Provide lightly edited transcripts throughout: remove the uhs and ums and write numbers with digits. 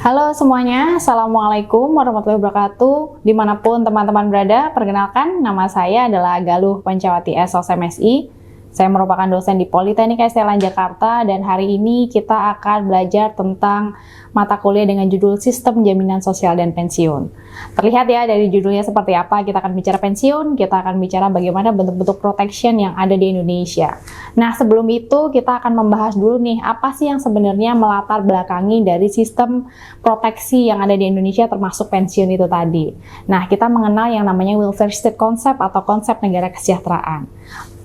Halo semuanya, Assalamualaikum warahmatullahi wabarakatuh. Dimanapun teman-teman berada, perkenalkan nama saya adalah Galuh Pancawati SOSMSI. Saya merupakan dosen di Politeknik STLN Jakarta dan hari ini kita akan belajar tentang mata kuliah dengan judul Sistem Jaminan Sosial dan Pensiun. Terlihat ya dari judulnya seperti apa, kita akan bicara pensiun, kita akan bicara bagaimana bentuk-bentuk protection yang ada di Indonesia. Nah sebelum itu kita akan membahas dulu nih, apa sih yang sebenarnya melatar belakangi dari sistem proteksi yang ada di Indonesia termasuk pensiun itu tadi. Nah kita mengenal yang namanya welfare state concept atau konsep negara kesejahteraan.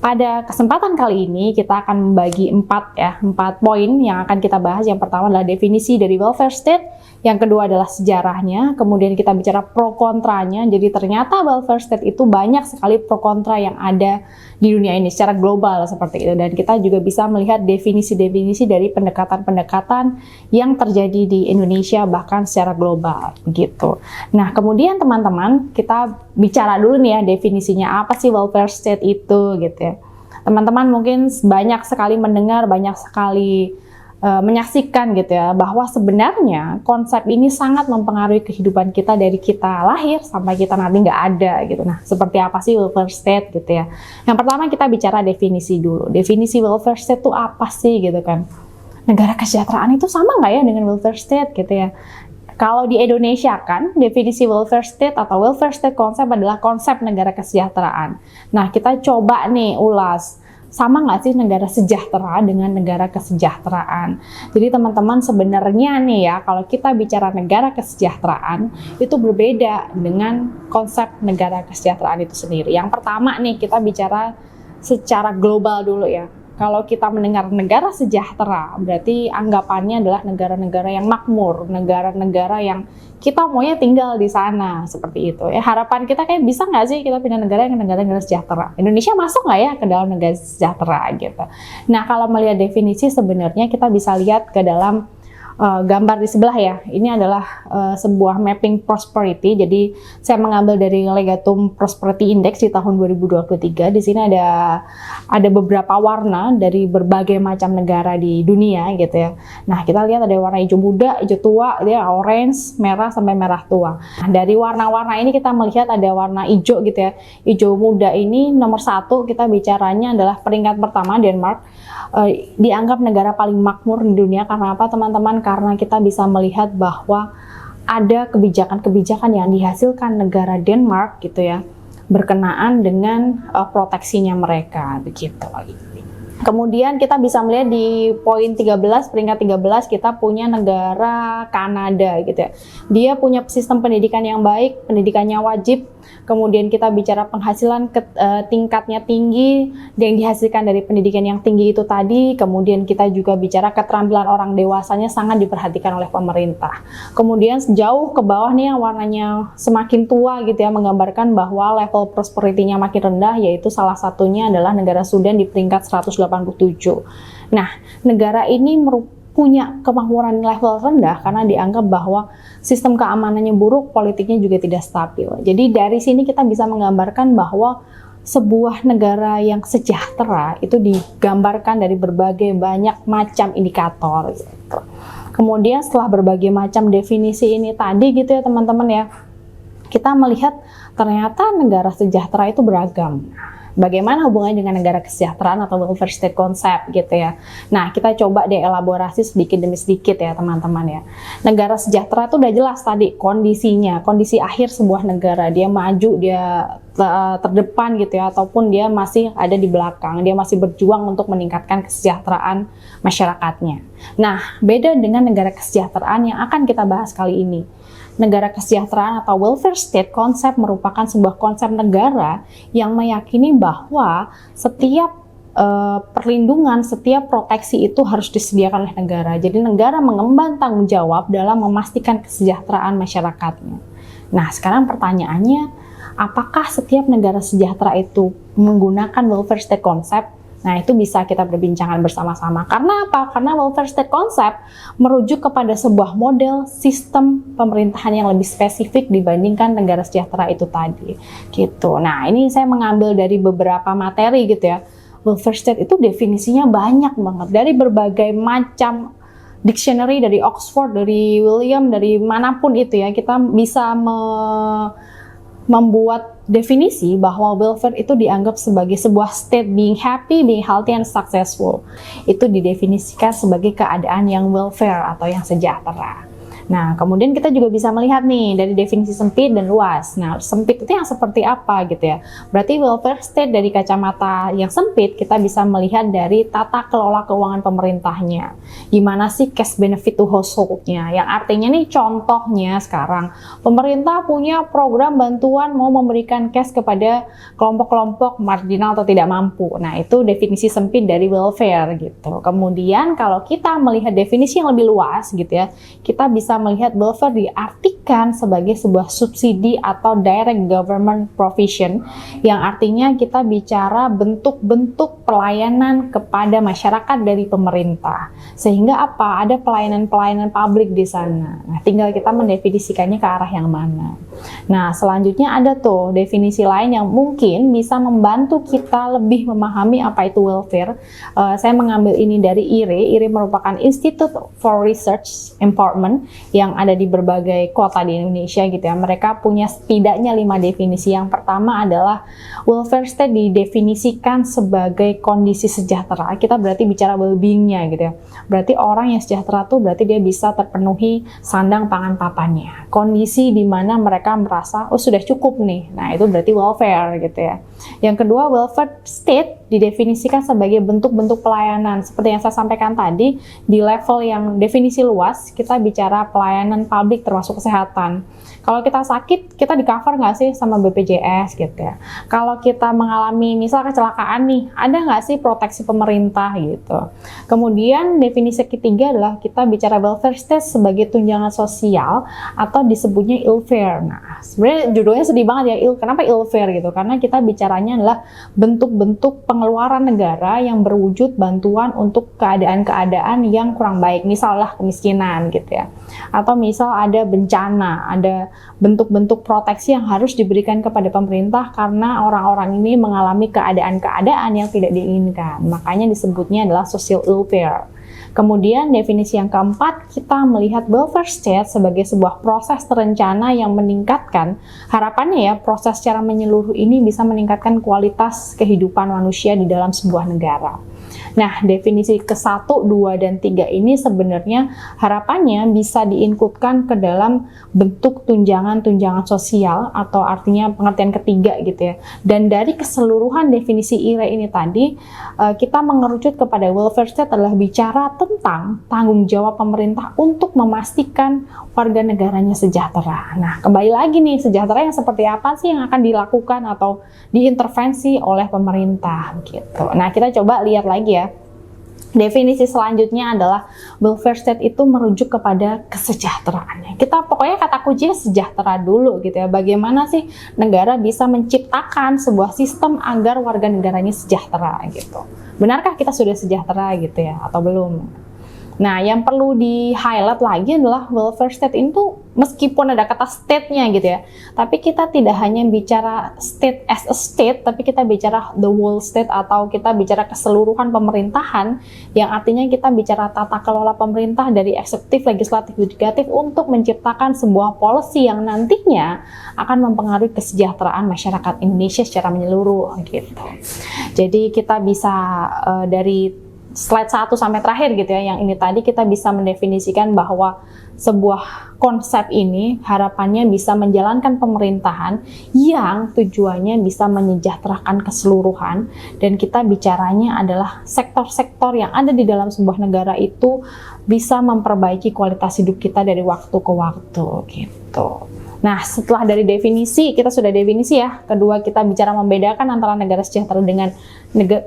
Pada kesempatan kali ini kita akan membagi empat poin yang akan kita bahas. Yang pertama adalah definisi dari welfare state, yang kedua adalah sejarahnya, kemudian kita bicara pro kontranya. Jadi ternyata welfare state itu banyak sekali pro kontra yang ada di dunia ini secara global seperti itu, dan kita juga bisa melihat definisi-definisi dari pendekatan-pendekatan yang terjadi di Indonesia bahkan secara global gitu. Nah kemudian teman-teman kita bicara dulu nih ya definisinya apa sih welfare state itu gitu ya. Teman-teman mungkin banyak sekali mendengar, banyak sekali menyaksikan gitu ya, bahwa sebenarnya konsep ini sangat mempengaruhi kehidupan kita dari kita lahir sampai kita nanti nggak ada gitu. Nah seperti apa sih welfare state gitu ya. Yang pertama kita bicara definisi dulu. Definisi welfare state itu apa sih gitu kan. Negara kesejahteraan itu sama nggak ya dengan welfare state gitu ya. Kalau di Indonesia kan, definisi welfare state atau welfare state konsep adalah konsep negara kesejahteraan. Nah, kita coba nih ulas, sama nggak sih negara sejahtera dengan negara kesejahteraan? Jadi teman-teman sebenarnya nih ya, kalau kita bicara negara kesejahteraan, itu berbeda dengan konsep negara kesejahteraan itu sendiri. Yang pertama nih, kita bicara secara global dulu ya. Kalau kita mendengar negara sejahtera, berarti anggapannya adalah negara-negara yang makmur, negara-negara yang kita maunya tinggal di sana, seperti itu. Ya, harapan kita kayak bisa nggak sih kita pindah negara yang negara-negara sejahtera? Indonesia masuk nggak ya ke dalam negara sejahtera gitu? Nah, kalau melihat definisi sebenarnya kita bisa lihat ke dalam gambar di sebelah ya. Ini adalah sebuah mapping prosperity. Jadi saya mengambil dari Legatum Prosperity Index di tahun 2023. Di sini ada beberapa warna dari berbagai macam negara di dunia gitu ya. Nah, kita lihat ada warna hijau muda, hijau tua, dia orange, merah sampai merah tua. Nah, dari warna-warna ini kita melihat ada warna hijau gitu ya. Hijau muda ini nomor 1, kita bicaranya adalah peringkat pertama Denmark. Dianggap negara paling makmur di dunia karena apa teman-teman? Karena kita bisa melihat bahwa ada kebijakan-kebijakan yang dihasilkan negara Denmark gitu ya, berkenaan dengan proteksinya mereka begitu. Kemudian kita bisa melihat di poin 13, peringkat 13 kita punya negara Kanada gitu ya. Dia punya sistem pendidikan yang baik, pendidikannya wajib. Kemudian kita bicara penghasilan tingkatnya tinggi yang dihasilkan dari pendidikan yang tinggi itu tadi. Kemudian kita juga bicara keterampilan orang dewasanya sangat diperhatikan oleh pemerintah. Kemudian jauh ke bawah nih yang warnanya semakin tua gitu ya, menggambarkan bahwa level prosperity-nya makin rendah, yaitu salah satunya adalah negara Sudan di peringkat 187. Nah, negara ini punya kemakmuran level rendah karena dianggap bahwa sistem keamanannya buruk, politiknya juga tidak stabil. Jadi dari sini kita bisa menggambarkan bahwa sebuah negara yang sejahtera itu digambarkan dari berbagai banyak macam indikator gitu. Kemudian setelah berbagai macam definisi ini tadi gitu ya teman-teman ya, kita melihat ternyata negara sejahtera itu beragam. Bagaimana hubungannya dengan negara kesejahteraan atau welfare state concept gitu ya. Nah, kita coba dielaborasi sedikit demi sedikit ya teman-teman ya. Negara sejahtera itu udah jelas tadi kondisinya, kondisi akhir sebuah negara. Dia maju, dia terdepan gitu ya, ataupun dia masih ada di belakang. Dia masih berjuang untuk meningkatkan kesejahteraan masyarakatnya. Nah, beda dengan negara kesejahteraan yang akan kita bahas kali ini. Negara kesejahteraan atau welfare state konsep merupakan sebuah konsep negara yang meyakini bahwa setiap perlindungan, setiap proteksi itu harus disediakan oleh negara. Jadi negara mengemban tanggung jawab dalam memastikan kesejahteraan masyarakatnya. Nah, sekarang pertanyaannya, apakah setiap negara sejahtera itu menggunakan welfare state concept? Nah, itu bisa kita berbincangkan bersama-sama. Karena apa? Karena welfare state concept merujuk kepada sebuah model sistem pemerintahan yang lebih spesifik dibandingkan negara sejahtera itu tadi. Gitu. Nah, ini saya mengambil dari beberapa materi gitu ya. Welfare state itu definisinya banyak banget dari berbagai macam dictionary dari Oxford, dari William, dari manapun itu ya, kita bisa membuat definisi bahwa welfare itu dianggap sebagai sebuah state being happy, being healthy, and successful. Itu didefinisikan sebagai keadaan yang welfare atau yang sejahtera. Nah, kemudian kita juga bisa melihat nih dari definisi sempit dan luas. Nah, sempit itu yang seperti apa gitu ya. Berarti welfare state dari kacamata yang sempit, kita bisa melihat dari tata kelola keuangan pemerintahnya. Gimana sih cash benefit to household-nya? Yang artinya nih contohnya sekarang, pemerintah punya program bantuan mau memberikan cash kepada kelompok-kelompok marginal atau tidak mampu. Nah, itu definisi sempit dari welfare gitu. Kemudian kalau kita melihat definisi yang lebih luas gitu ya, kita bisa melihat welfare diartikan sebagai sebuah subsidi atau direct government provision, yang artinya kita bicara bentuk-bentuk pelayanan kepada masyarakat dari pemerintah. Sehingga apa? Ada pelayanan-pelayanan publik di sana. Nah, tinggal kita mendefinisikannya ke arah yang mana. Nah, selanjutnya ada tuh definisi lain yang mungkin bisa membantu kita lebih memahami apa itu welfare. Saya mengambil ini dari IRE. IRE merupakan Institute for Research Empowerment yang ada di berbagai kota di Indonesia gitu ya. Mereka punya setidaknya 5 definisi. Yang pertama adalah welfare state didefinisikan sebagai kondisi sejahtera. Kita berarti bicara well-being-nya gitu ya. Berarti orang yang sejahtera tuh berarti dia bisa terpenuhi sandang pangan papannya. Kondisi di mana mereka merasa oh sudah cukup nih. Nah, itu berarti welfare gitu ya. Yang kedua, welfare state didefinisikan sebagai bentuk-bentuk pelayanan. Seperti yang saya sampaikan tadi, di level yang definisi luas, kita bicara pelayanan publik termasuk kesehatan. Kalau kita sakit, kita di cover nggak sih sama BPJS gitu ya. Kalau kita mengalami misal kecelakaan nih, ada nggak sih proteksi pemerintah gitu. Kemudian definisi ketiga adalah kita bicara welfare state sebagai tunjangan sosial atau disebutnya ill-fare. Nah, sebenarnya judulnya sedih banget ya, kenapa ill-fare gitu? Karena kita bicaranya adalah bentuk-bentuk pengeluaran negara yang berwujud bantuan untuk keadaan-keadaan yang kurang baik, misalnya kemiskinan gitu ya. Atau misal ada bencana, ada bentuk-bentuk proteksi yang harus diberikan kepada pemerintah karena orang-orang ini mengalami keadaan-keadaan yang tidak diinginkan. Makanya disebutnya adalah social welfare. Kemudian definisi yang keempat, kita melihat welfare state sebagai sebuah proses terencana yang meningkatkan, harapannya ya proses secara menyeluruh ini bisa meningkatkan kualitas kehidupan manusia di dalam sebuah negara. Nah, definisi ke-1, 2, dan 3 ini sebenarnya harapannya bisa diinputkan ke dalam bentuk tunjangan-tunjangan sosial atau artinya pengertian ketiga gitu ya. Dan dari keseluruhan definisi IRE ini tadi, kita mengerucut kepada welfare state adalah bicara tentang tanggung jawab pemerintah untuk memastikan warga negaranya sejahtera. Nah, kembali lagi nih, sejahtera yang seperti apa sih yang akan dilakukan atau diintervensi oleh pemerintah gitu. Nah, kita coba lihat lagi ya. Definisi selanjutnya adalah welfare state itu merujuk kepada kesejahteraannya. Kita pokoknya kata kuncinya sejahtera dulu gitu ya. Bagaimana sih negara bisa menciptakan sebuah sistem agar warga negaranya sejahtera gitu. Benarkah kita sudah sejahtera gitu ya atau belum? Nah, yang perlu di-highlight lagi adalah welfare state itu meskipun ada kata state-nya gitu ya, tapi kita tidak hanya bicara state as a state, tapi kita bicara the whole state atau kita bicara keseluruhan pemerintahan, yang artinya kita bicara tata kelola pemerintah dari eksekutif, legislatif, yudikatif untuk menciptakan sebuah policy yang nantinya akan mempengaruhi kesejahteraan masyarakat Indonesia secara menyeluruh gitu. Jadi kita bisa dari slide 1 sampai terakhir gitu ya, yang ini tadi kita bisa mendefinisikan bahwa sebuah konsep ini harapannya bisa menjalankan pemerintahan yang tujuannya bisa menyejahterakan keseluruhan, dan kita bicaranya adalah sektor-sektor yang ada di dalam sebuah negara itu bisa memperbaiki kualitas hidup kita dari waktu ke waktu gitu. Nah, setelah dari definisi, kita sudah definisi ya. Kedua, kita bicara membedakan antara negara sejahtera dengan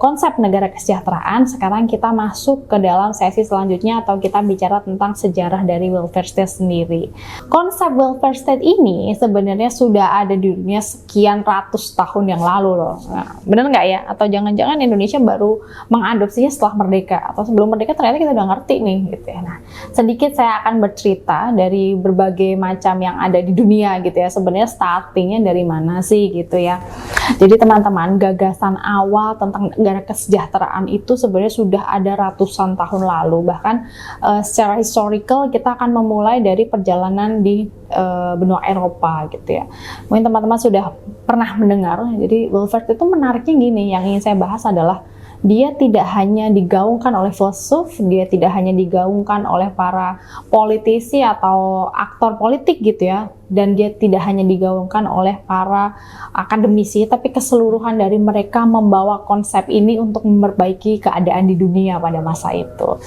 konsep negara kesejahteraan. Sekarang kita masuk ke dalam sesi selanjutnya atau kita bicara tentang sejarah dari welfare state sendiri. Konsep welfare state ini sebenarnya sudah ada di dunia sekian ratus tahun yang lalu loh. Nah, bener nggak ya? Atau jangan-jangan Indonesia baru mengadopsinya setelah merdeka? Atau sebelum merdeka ternyata kita udah ngerti nih gitu ya. Nah, sedikit saya akan bercerita dari berbagai macam yang ada di dunia dunia gitu ya. Sebenarnya startingnya dari mana sih gitu ya. Jadi teman-teman, gagasan awal tentang negara kesejahteraan itu sebenarnya sudah ada ratusan tahun lalu. Bahkan secara historical kita akan memulai dari perjalanan di benua Eropa gitu ya. Mungkin teman-teman sudah pernah mendengar. Jadi welfare itu menariknya gini, yang ingin saya bahas adalah dia tidak hanya digaungkan oleh filsuf, dia tidak hanya digaungkan oleh para politisi atau aktor politik gitu ya, dan dia tidak hanya digaungkan oleh para akademisi, tapi keseluruhan dari mereka membawa konsep ini untuk memperbaiki keadaan di dunia pada masa itu.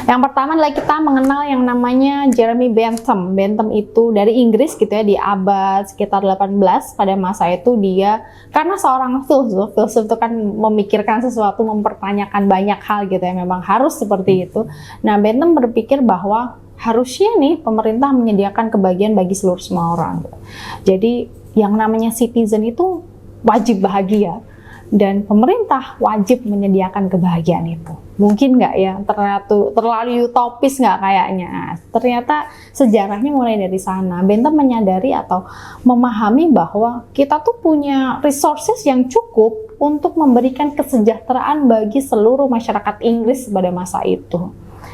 Yang pertama adalah kita mengenal yang namanya Jeremy Bentham. Bentham itu dari Inggris gitu ya, di abad sekitar 18. Pada masa itu dia, karena seorang filsuf itu kan memikirkan sesuatu, mempertanyakan banyak hal gitu ya, memang harus seperti itu. Nah, Bentham berpikir bahwa harusnya nih pemerintah menyediakan kebahagiaan bagi seluruh semua orang. Jadi yang namanya citizen itu wajib bahagia, dan pemerintah wajib menyediakan kebahagiaan itu. Mungkin nggak ya, terlalu utopis nggak kayaknya? Ternyata sejarahnya mulai dari sana. Bentham menyadari atau memahami bahwa kita tuh punya resources yang cukup untuk memberikan kesejahteraan bagi seluruh masyarakat Inggris pada masa itu.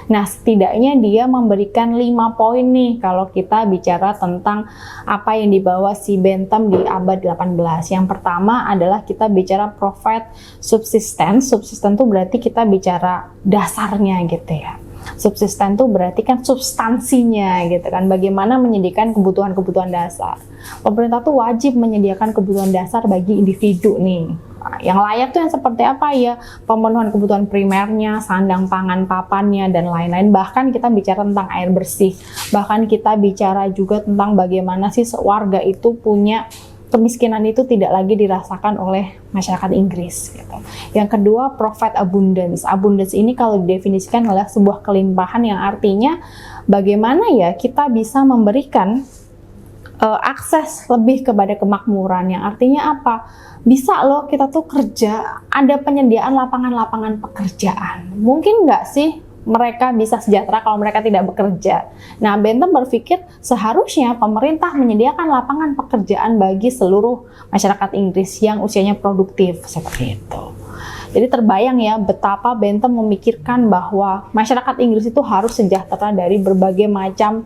Nah, setidaknya dia memberikan 5 poin nih kalau kita bicara tentang apa yang dibawa si Bentham di abad 18. Yang pertama adalah kita bicara provide subsistence. Subsistence itu berarti kita bicara dasarnya gitu ya. Subsisten itu berarti kan substansinya gitu kan, bagaimana menyediakan kebutuhan-kebutuhan dasar. Pemerintah tuh wajib menyediakan kebutuhan dasar bagi individu nih. Nah, yang layak tuh yang seperti apa ya? Pemenuhan kebutuhan primernya, sandang pangan papannya, dan lain-lain. Bahkan kita bicara tentang air bersih. Bahkan kita bicara juga tentang bagaimana sih warga itu punya kemiskinan itu tidak lagi dirasakan oleh masyarakat Inggris gitu. Yang kedua, provide abundance. Abundance ini kalau didefinisikan adalah sebuah kelimpahan, yang artinya bagaimana ya kita bisa memberikan akses lebih kepada kemakmuran, yang artinya apa? Bisa loh kita tuh kerja, ada penyediaan lapangan-lapangan pekerjaan. Mungkin nggak sih mereka bisa sejahtera kalau mereka tidak bekerja? Nah, Bentham berpikir seharusnya pemerintah menyediakan lapangan pekerjaan bagi seluruh masyarakat Inggris yang usianya produktif, seperti itu. Jadi terbayang ya betapa Bentham memikirkan bahwa masyarakat Inggris itu harus sejahtera dari berbagai macam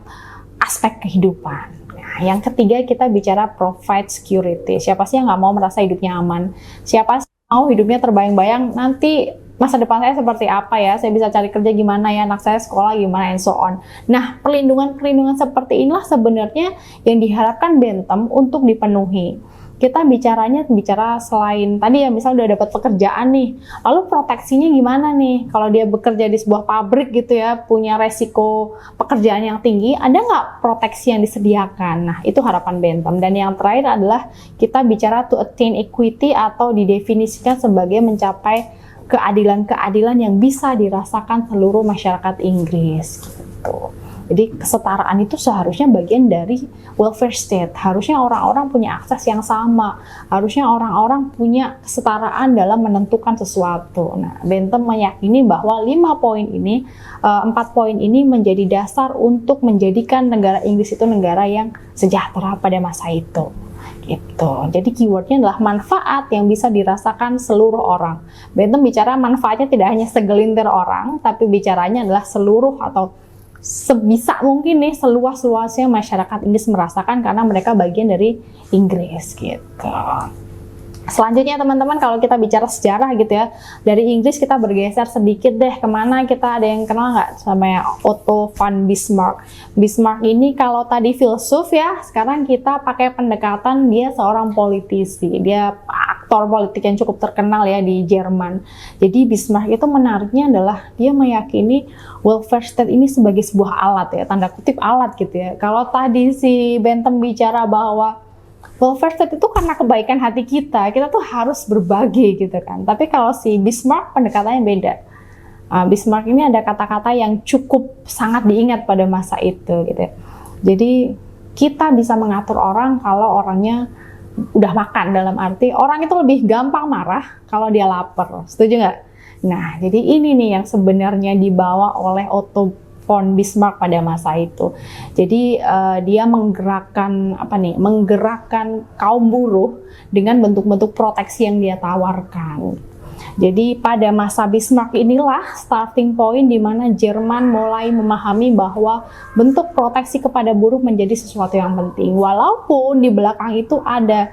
aspek kehidupan. Nah, yang ketiga kita bicara provide security. Siapa sih yang nggak mau merasa hidupnya aman? Siapa sih yang mau hidupnya terbayang-bayang nanti masa depan saya seperti apa ya, saya bisa cari kerja gimana ya, anak saya sekolah gimana, and so on. Nah, perlindungan-perlindungan seperti inilah sebenarnya yang diharapkan Bentham untuk dipenuhi. Kita bicara selain tadi ya, misalnya udah dapat pekerjaan nih, lalu proteksinya gimana nih? Kalau dia bekerja di sebuah pabrik gitu ya, punya resiko pekerjaan yang tinggi, ada nggak proteksi yang disediakan? Nah, itu harapan Bentham. Dan yang terakhir adalah kita bicara to attain equity, atau didefinisikan sebagai mencapai keadilan-keadilan yang bisa dirasakan seluruh masyarakat Inggris gitu. Jadi kesetaraan itu seharusnya bagian dari welfare state. Harusnya orang-orang punya akses yang sama. Harusnya orang-orang punya kesetaraan dalam menentukan sesuatu. Nah, Bentham meyakini bahwa 4 poin ini menjadi dasar untuk menjadikan negara Inggris itu negara yang sejahtera pada masa itu. Gitu. Jadi keywordnya adalah manfaat yang bisa dirasakan seluruh orang. Bentham bicara manfaatnya tidak hanya segelintir orang, tapi bicaranya adalah seluruh, atau sebisa mungkin nih seluas-luasnya masyarakat Inggris merasakan, karena mereka bagian dari Inggris gitu. Selanjutnya teman-teman, kalau kita bicara sejarah gitu ya, dari Inggris kita bergeser sedikit deh kemana. Kita ada yang kenal nggak sama Otto von Bismarck? Bismarck ini kalau tadi filsuf ya, sekarang kita pakai pendekatan dia seorang politisi. Dia aktor politik yang cukup terkenal ya di Jerman. Jadi Bismarck itu menariknya adalah dia meyakini welfare state ini sebagai sebuah alat ya, tanda kutip alat gitu ya. Kalau tadi si Bentham bicara bahwa welfare state itu karena kebaikan hati kita tuh harus berbagi gitu kan. Tapi kalau si Bismarck pendekatannya beda. Bismarck ini ada kata-kata yang cukup sangat diingat pada masa itu gitu. Jadi kita bisa mengatur orang kalau orangnya udah makan, dalam arti orang itu lebih gampang marah kalau dia lapar. Setuju nggak? Nah, jadi ini nih yang sebenarnya dibawa oleh Otto von Bismarck pada masa itu. Jadi dia menggerakkan kaum buruh dengan bentuk-bentuk proteksi yang dia tawarkan. Jadi pada masa Bismarck inilah starting point di mana Jerman mulai memahami bahwa bentuk proteksi kepada buruh menjadi sesuatu yang penting. Walaupun di belakang itu ada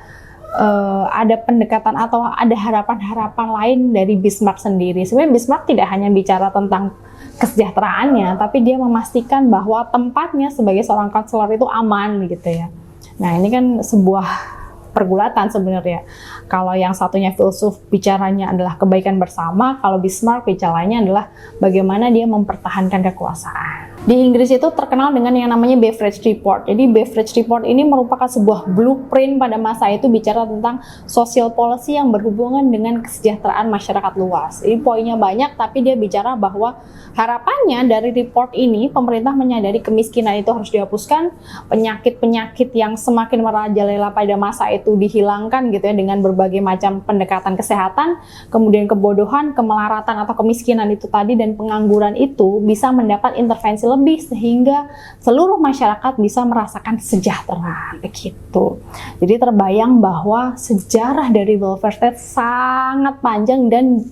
pendekatan atau ada harapan-harapan lain dari Bismarck sendiri. Sebenarnya Bismarck tidak hanya bicara tentang kesejahteraannya, tapi dia memastikan bahwa tempatnya sebagai seorang kanselir itu aman gitu ya. Nah, ini kan sebuah pergulatan sebenarnya. Kalau yang satunya filsuf bicaranya adalah kebaikan bersama, kalau Bismarck bicaranya adalah bagaimana dia mempertahankan kekuasaan. Di Inggris itu terkenal dengan yang namanya Beveridge Report. Jadi Beveridge Report ini merupakan sebuah blueprint pada masa itu bicara tentang social policy yang berhubungan dengan kesejahteraan masyarakat luas. Jadi poinnya banyak, tapi dia bicara bahwa harapannya dari report ini pemerintah menyadari kemiskinan itu harus dihapuskan, penyakit-penyakit yang semakin merajalela pada masa itu dihilangkan gitu ya dengan berbagai macam pendekatan kesehatan, kemudian kebodohan, kemelaratan atau kemiskinan itu tadi dan pengangguran itu bisa mendapat intervensi lebih sehingga seluruh masyarakat bisa merasakan sejahtera begitu. Jadi terbayang bahwa sejarah dari welfare state sangat panjang dan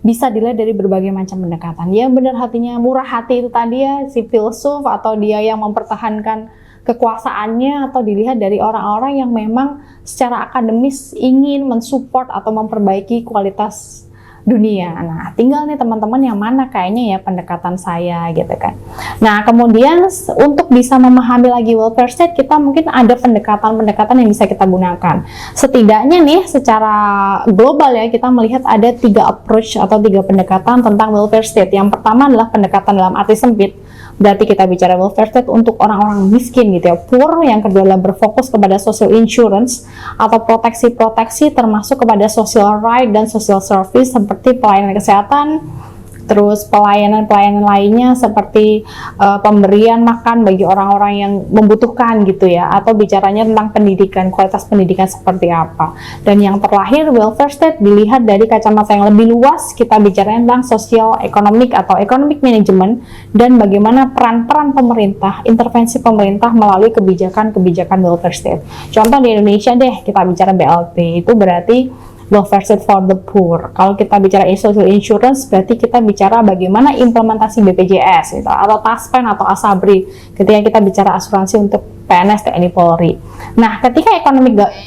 bisa dilihat dari berbagai macam pendekatan. Ya benar hatinya murah hati itu tadi ya si filsuf atau dia yang mempertahankan kekuasaannya atau dilihat dari orang-orang yang memang secara akademis ingin mensupport atau memperbaiki kualitas dunia. Nah, tinggal nih teman-teman yang mana kayaknya ya pendekatan saya gitu kan. Nah, kemudian untuk bisa memahami lagi welfare state, kita mungkin ada pendekatan-pendekatan yang bisa kita gunakan. Setidaknya nih secara global ya, kita melihat ada 3 approach atau 3 pendekatan tentang welfare state. Yang pertama adalah pendekatan dalam arti sempit. Berarti kita bicara welfare state untuk orang-orang miskin gitu ya, poor. Yang kedua adalah berfokus kepada social insurance atau proteksi-proteksi termasuk kepada social right dan social service seperti pelayanan kesehatan, terus pelayanan-pelayanan lainnya seperti pemberian makan bagi orang-orang yang membutuhkan gitu ya, atau bicaranya tentang pendidikan, kualitas pendidikan seperti apa. Dan yang terakhir welfare state dilihat dari kacamata yang lebih luas, kita bicara tentang social economic atau economic management dan bagaimana peran-peran pemerintah, intervensi pemerintah melalui kebijakan-kebijakan welfare state. Contoh di Indonesia deh, kita bicara BLT, itu berarti welfare state for the poor. Kalau kita bicara social insurance, berarti kita bicara bagaimana implementasi BPJS gitu, atau TASPEN atau ASABRI ketika kita bicara asuransi untuk PNS, TNI, Polri. Nah, ketika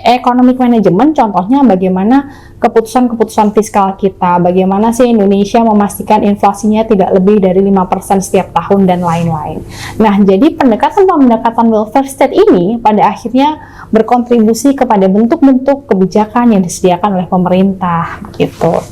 economic management, contohnya bagaimana keputusan-keputusan fiskal kita, bagaimana sih Indonesia memastikan inflasinya tidak lebih dari 5% setiap tahun dan lain-lain. Nah, jadi pendekatan welfare state ini pada akhirnya berkontribusi kepada bentuk-bentuk kebijakan yang disediakan oleh pemerintah gitu.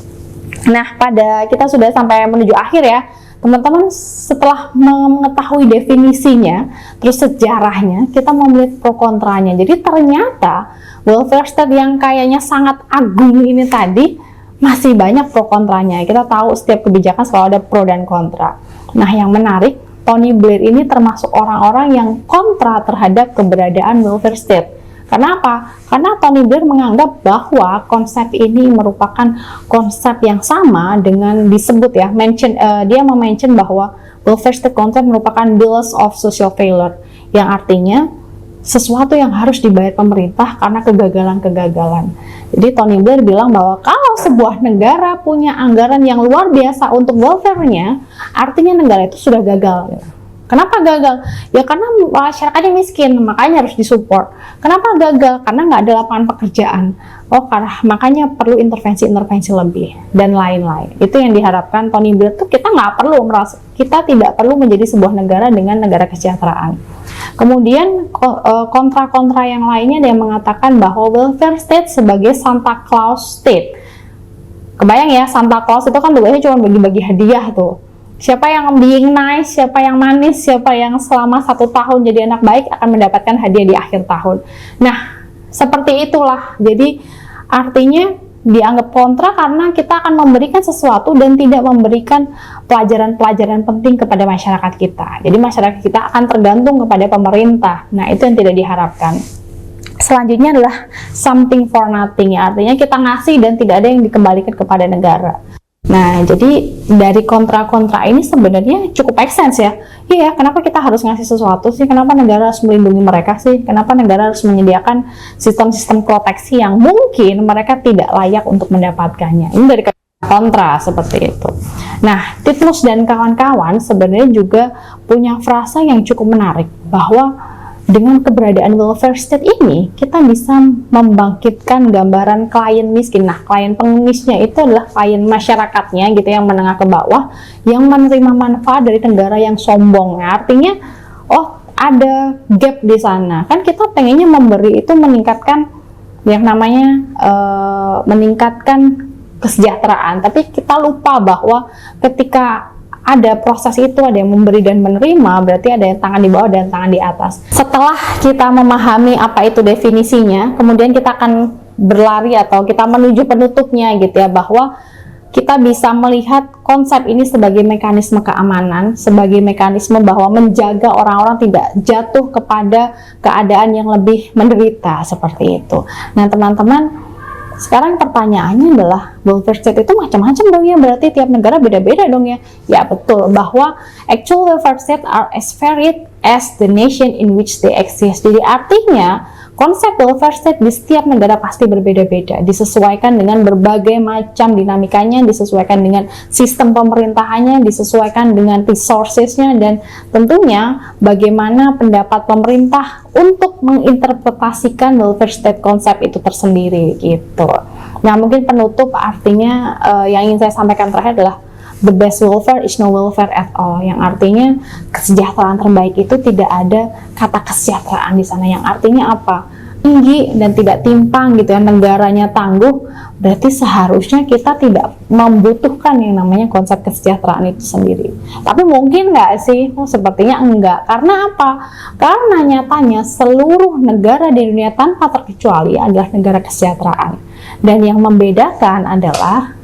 Nah, kita sudah sampai menuju akhir ya. Teman-teman, setelah mengetahui definisinya, terus sejarahnya, kita mau melihat pro kontranya. Jadi ternyata welfare state yang kayaknya sangat agung ini tadi masih banyak pro kontranya. Kita tahu setiap kebijakan selalu ada pro dan kontra. Nah, yang menarik, Tony Blair ini termasuk orang-orang yang kontra terhadap keberadaan welfare state. Kenapa? Karena Tony Blair menganggap bahwa konsep ini merupakan konsep yang sama dengan disebut ya, dia mention bahwa welfare state concept merupakan bills of social failure, yang artinya sesuatu yang harus dibayar pemerintah karena kegagalan-kegagalan. Jadi Tony Blair bilang bahwa kalau sebuah negara punya anggaran yang luar biasa untuk welfare-nya, artinya negara itu sudah gagal. Kenapa gagal? Ya karena masyarakatnya miskin, makanya harus disupport. Kenapa gagal? Karena nggak ada lapangan pekerjaan. Makanya perlu intervensi-intervensi lebih dan lain-lain. Itu yang diharapkan Tony Blair tuh kita tidak perlu menjadi sebuah negara dengan negara kesejahteraan. Kemudian kontra-kontra yang lainnya dia mengatakan bahwa welfare state sebagai Santa Claus state. Kebayang ya, Santa Claus itu kan tugasnya cuma bagi-bagi hadiah tuh. Siapa yang being nice, siapa yang manis, siapa yang selama 1 tahun jadi anak baik akan mendapatkan hadiah di akhir tahun. Nah, seperti itulah. Jadi artinya dianggap kontra karena kita akan memberikan sesuatu dan tidak memberikan pelajaran-pelajaran penting kepada masyarakat kita. Jadi masyarakat kita akan tergantung kepada pemerintah. Nah, itu yang tidak diharapkan. Selanjutnya adalah something for nothing, ya. Artinya kita ngasih dan tidak ada yang dikembalikan kepada negara. Nah, jadi dari kontra-kontra ini sebenarnya cukup make sense ya. Iya, kenapa kita harus ngasih sesuatu sih? Kenapa negara harus melindungi mereka sih? Kenapa negara harus menyediakan sistem-sistem proteksi yang mungkin mereka tidak layak untuk mendapatkannya? Ini dari kontra seperti itu. Nah, Titmus dan kawan-kawan sebenarnya juga punya frasa yang cukup menarik, bahwa dengan keberadaan welfare state ini, kita bisa membangkitkan gambaran klien miskin. Nah, klien pengemisnya itu adalah klien masyarakatnya gitu, yang menengah ke bawah, yang menerima manfaat dari negara yang sombong. Nah, artinya, oh ada gap di sana. Kan kita pengennya memberi itu meningkatkan yang namanya meningkatkan kesejahteraan, tapi kita lupa bahwa ketika ada proses itu, ada yang memberi dan menerima, berarti ada yang tangan di bawah dan tangan di atas. Setelah kita memahami apa itu definisinya, kemudian kita akan berlari atau kita menuju penutupnya gitu ya, bahwa kita bisa melihat konsep ini sebagai mekanisme keamanan, sebagai mekanisme bahwa menjaga orang-orang tidak jatuh kepada keadaan yang lebih menderita seperti itu. Nah, teman-teman, sekarang pertanyaannya adalah welfare state itu macam-macam dong ya, berarti tiap negara beda-beda dong ya. Ya betul, bahwa actual welfare state are as varied as the nation in which they exist. Jadi artinya konsep welfare state di setiap negara pasti berbeda-beda, disesuaikan dengan berbagai macam dinamikanya, disesuaikan dengan sistem pemerintahannya, disesuaikan dengan resourcesnya, dan tentunya bagaimana pendapat pemerintah untuk menginterpretasikan welfare state konsep itu tersendiri gitu. Nah, mungkin penutup artinya yang ingin saya sampaikan terakhir adalah the best welfare is no welfare at all, yang artinya kesejahteraan terbaik itu tidak ada kata kesejahteraan di sana, yang artinya apa? Tinggi dan tidak timpang gitu ya, negaranya tangguh, berarti seharusnya kita tidak membutuhkan yang namanya konsep kesejahteraan itu sendiri. Tapi mungkin nggak sih? Sepertinya enggak. Karena apa? Karena nyatanya seluruh negara di dunia tanpa terkecuali adalah negara kesejahteraan, dan yang membedakan adalah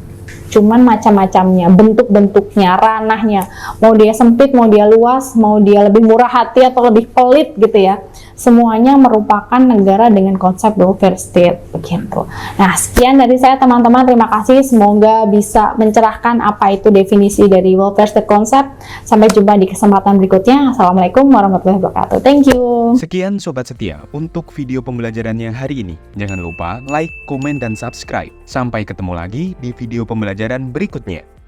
cuman macam-macamnya, bentuk-bentuknya, ranahnya, mau dia sempit, mau dia luas, mau dia lebih murah hati atau lebih pelit gitu ya, semuanya merupakan negara dengan konsep welfare state begitu. Nah, sekian dari saya teman-teman, terima kasih, semoga bisa mencerahkan apa itu definisi dari welfare state konsep. Sampai jumpa di kesempatan berikutnya. Assalamualaikum warahmatullahi wabarakatuh. Thank you. Sekian Sobat Setia untuk video pembelajarannya hari ini. Jangan lupa like, komen, dan subscribe. Sampai ketemu lagi di video pembelajaran berikutnya.